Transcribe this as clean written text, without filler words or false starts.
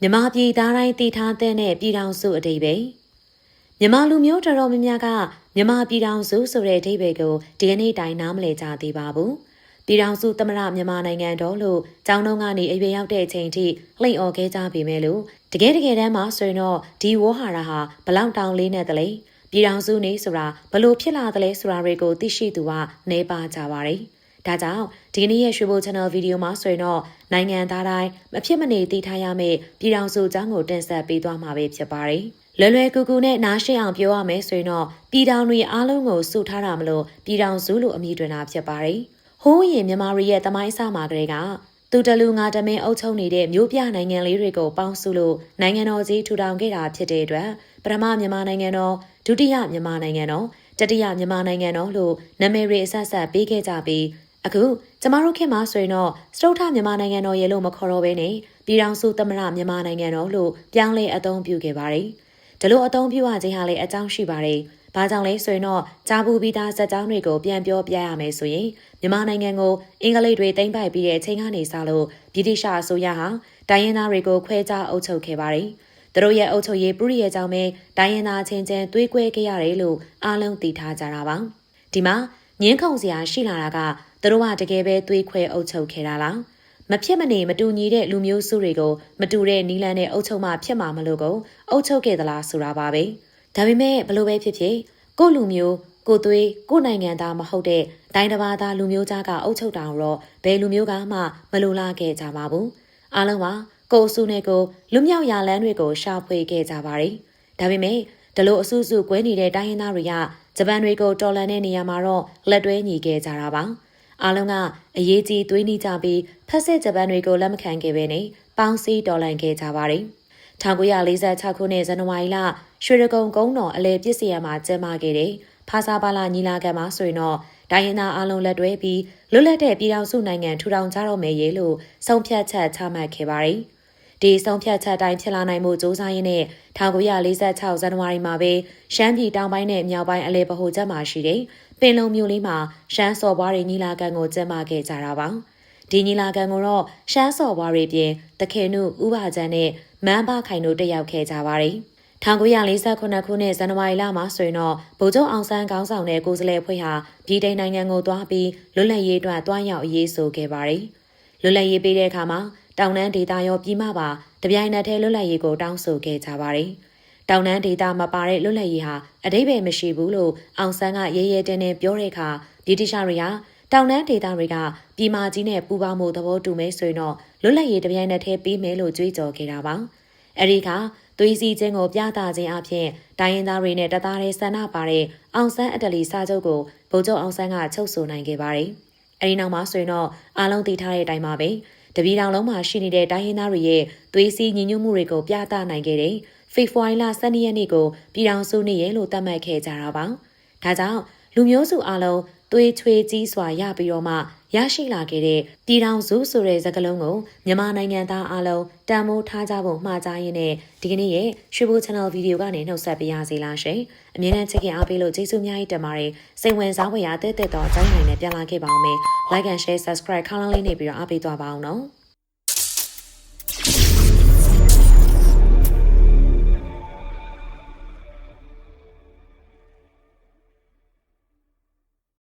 မြမပြည်သားတိုင်းတည်ထားတဲ့ပြည်ထောင်စုအဓိပ္ပာယ်မြမလူမျိုးတော်တော်များများကမြမပြည်ထောင်စုဆိုတဲ့အဓိပ္ပာယ်ကိုဒီကနေ့တိုင်နားမလည်ကြသေးပါဘူးပြည်ထောင်စုသမ္မတမြန်မာနိုင်ငံတော်လို့ကျောင်းတော်ကနေအရွယ်ရောက်တဲ့အချိန်ထိလှိမ့်အော်ခဲ့ကြပေမဲ့လို့တကယ်တမ်းမှာဆိုရင်တော့ဒီဝေါ်ဟာရဟာဘလောက်တောင်လေးနဲ့တလေပြည်ထောင်စုနေဆိုတာဘလို့ဖြစ်လာသလဲဆိုတာတွေကိုသိရှိသူကနေပါကြပါတယ်ဒါကြောင့်ဒီနေ့ရဲ့ရွှေဘို channel ဗီဒီယိုမှာဆိုရင်တော့နိုင်ငံသားတိုင်းမဖြစ်မနေသိထားရမယ့်ပြည်ထောင်စုအကြောင်းကိုတင်ဆက်ပေးသွားမှာပဲဖြစ်ပါတယ်။လွယ်လွယ်ကူကူနဲ့နားရှင်းအောင်ပြောရမယ်ဆိုရင်တော့ပြည်ထောင်တွေအားလုံးကိုစုထားတာမလို့ပြည်ထောင်စုလို့အမည်တွင်တာဖြစ်ပါတယ်။ဟိုးရင်မြန်မာပြည်ရဲ့တမိုင်းအစမှာကလေးကသူတလူငါတမင်းအုပ်ချုပ်နေတဲ့မြို့ပြနိုင်ငံလေးတွေကိုပေါင်းစုလို့နိုင်ငံတော်ကြီးထူထောင်ခဲ့တာဖြစ်တဲ့အတွက်ပထမမြန်မာနိုင်ငံတော်ဒုတိယမြန်မာနိုင်ငံတော်တတိယမြန်မာနိုင်ငံတော်လို့နာမည်တွေအဆက်ဆက်ပေးခဲ့ကြပြီးအခုကျမတို့ခင်မှာဆိုရင်တော့စတုထမြန်မာနိုင်ငံတော်ရေလို့မခေါ်တော့ဘဲနဲ့ပြည်ထောင်စုသမ္မတမြန်မာနိုင်ငံတော်လို့ပြောင်းလဲအသုံးပြုခဲ့ပါတယ်။ဒီလိုအသုံးပြုရခြင်းဟာလည်းအကြောင်းရှိပါတယ်။ဘာကြောင့်လဲဆိုရင်တော့ကြားဘူးပြီးသားဇာတ်ကြောင်းတွေကိုပြန်ပြောပြရမယ်ဆိုရင်မြန်မာနိုင်ငံကိုအင်္ဂလိပ်တွေသိမ်းပိုက်ပြီးတဲ့အချိန်ကနေစလို့ဗြိတိရှအစိုးရဟာတိုင်းရင်းသားတွေကိုခွဲခြားအုပ်ချုပ်ခဲ့ပါတယ်။သူတို့ရဲ့အုပ်ချုပ်ရေးပရိယာကြောင့်ပဲတိုင်းရင်းသားချင်းချင်းသွေးကွဲခဲ့ရတယ်လို့အားလုံးသိထားကြတာပါ။ဒီမှာငင်းခုန်စရာရှိလာတာကသူတို့ကတကယ်ပဲသွေးခွဲအုပ်ချုပ်ခဲ့တာလားမဖြစ်မနေမတူညီတဲ့လူမျိုးစုတွေကိုမတူတဲ့နီလန်နဲ့အုပ်ချုပ်မှဖြစ်မှာမလို့ကိုအုပ်ချုပ်ခဲ့သလားဆိုတာပါပဲဒါပေမဲ့ဘလို့ပဲဖြစ်ဖြစ်ကိုလူမျိုးကိုသွေးကိုနိုင်ငံသားမဟုတ်တဲ့တိုင်းတစ်ပါးသားလူမျိုးသားကအုပ်ချုပ်တာတော့ဘယ်လူမျိုးကမှမလိုလားခဲ့ကြပါဘူးအားလုံးပါကိုအစုနဲ့ကိုလူမြောက်ရလန်းတွေကိုရှာဖွေခဲ့ကြပါတယ်ဒါပေမဲ့ဒီလိုအစုစုကွဲနေတဲ့တိုင်းရင်းသားတွေကဂျပန်တွေကိုတော်လှန်တဲ့နေရာမှာတော့လက်တွဲညီခဲ့ကြတာပါအားလုံးကအရေးကြီးသွေးနီးကြပြီးဖက်စစ်ဂျပန်တွေကိုလက်မခံခဲ့ပဲနဲ့ပေါင်းစည်းတော်လှန်ခဲ့ကြပါတယ်1946ခုနှစ်ဇန်နဝါရီလရွှေရကုံကုန်းတော်အလဲပစ္စည်းရမှာကျင်းပခဲ့တဲ့ဖာစာပါလာညီလာခံမှာဆိုရင်တော့တိုင်းရင်းသားအားလုံးလက်တွဲပြီးလွတ်လပ်တဲ့ပြည်ထောင်စုနိုင်ငံထူထောင်ကြတော့မယ်ရေလို့ဆုံးဖြတ်ချက်ချမှတ်ခဲ့ပါတယ်ဒီဆုံးဖြတ်ချက်တိုင်းဖြစ်လာနိုင်မှုစ조사ရင်းနဲ့1946ဇန်နဝါရီမှာပဲရှမ်းပြည်တောင်ပိုင်းနဲ့မြောက်ပိုင်းအလဲဗဟိုချက်မှာရှိတဲ့ပင်လုံမြို့လေးမှာရှမ်းစော်ဘွားတွေညီလာခံကိုကျင်းပခဲ့ကြတာပါဒီညီလာခံကိုတော့ရှမ်းစော်ဘွားတွေပြင်တခင်နုဥပါချန်နဲ့မန်းဘခိုင်တို့တက်ရောက်ခဲ့ကြပါတယ်1948ခုနှစ်ဇန်နဝါရီလမှာဆိုရင်တော့ဗိုလ်ချုပ်အောင်ဆန်းခေါင်းဆောင်တဲ့ကိုယ်စားလှယ်ဖွဲ့ဟာပြည်ထိုင်နိုင်ငံကိုသွားပြီးလွတ်လပ်ရေးအတွက်တွားရောက်အရေးဆိုခဲ့ပါတယ်လွတ်လပ်ရေးပေးတဲ့အခါမှာတောင်တန်းဒေသရောပြည်မှပါတပြိုင်နက်တည်းလွတ်လပ်ရေးကိုတောင်းဆိုခဲ့ကြပါတယ်တောင်တန်းဒေသမပါတဲ့လွတ်လပ်ရေးဟာအဓိပ္ပာယ်မရှိဘူးလို့အောင်ဆန်းကရဲရဲတင်းတင်းပြောတဲ့အခါဗြိတိရှတွေကတောင်တန်းဒေသတွေကပြည်မကြီးနဲ့ပူးပေါင်းမှုသဘောတူမဲဆိုရင်တော့လွတ်လပ်ရေးတပြိုင်နက်တည်းပြီးမယ်လို့ကြွေးကြော်ခဲ့တာပါအဲဒီကသွေးစည်းခြင်းကိုပြသခြင်းအပြင်တိုင်းရင်းသားတွေနဲ့တသားတည်းဆန္ဒပါတဲ့အောင်ဆန်းအတလီစာချုပ်ကိုဗိုလ်ချုပ်အောင်ဆန်းကချုပ်ဆိုနိုင်ခဲ့ပါတယ်အဲဒီနောက်မှာဆိုရင်တော့အားလုံးသိထားတဲ့အတိုင်းပါပဲတပြည်တော်လုံးမှာရှိနေတဲ့တိုင်းရင်းသားတွေရဲ့သွေးစည်းညီညွတ်မှုတွေကိုပြသနိုင်ခဲ့တဲ့ဖေဖော်ဝါရီလ12ရက်နေ့ကိုပြည်ထောင်စုနေ့လို့သတ်မှတ်ခဲ့ကြတာပါ။ဒါကြောင့်လူမျိုးစုအလုံးသွေးချွေးကြီးစွာရပြီးတော့မှရရှိလာခဲ့တဲ့ပြည်ထောင်စုဆိုတဲ့စကားလုံးကိုမြန်မာနိုင်ငံသားအလုံးတန်မိုးထားကြဖို့မှာကြားရင်းနဲ့ဒီကနေ့ရဲ့ရွှေဘို channel ဗီဒီယိုကနေနှုတ်ဆက်ပေးရစီလားရှင်။အမြဲတမ်းချစ်ခင်အားပေးလို့ကျေးဇူးများကြီးတင်ပါတယ်။စိတ်ဝင်စားဖွယ်ရာအသက်သက်တော့အကြောင်းရင်းနဲ့ပြန်လာခဲ့ပါအောင်မယ်။ Like and share subscribe ခေါင်းလောင်းလေးနေပြီးတော့အားပေးသွားပါအောင်နော်။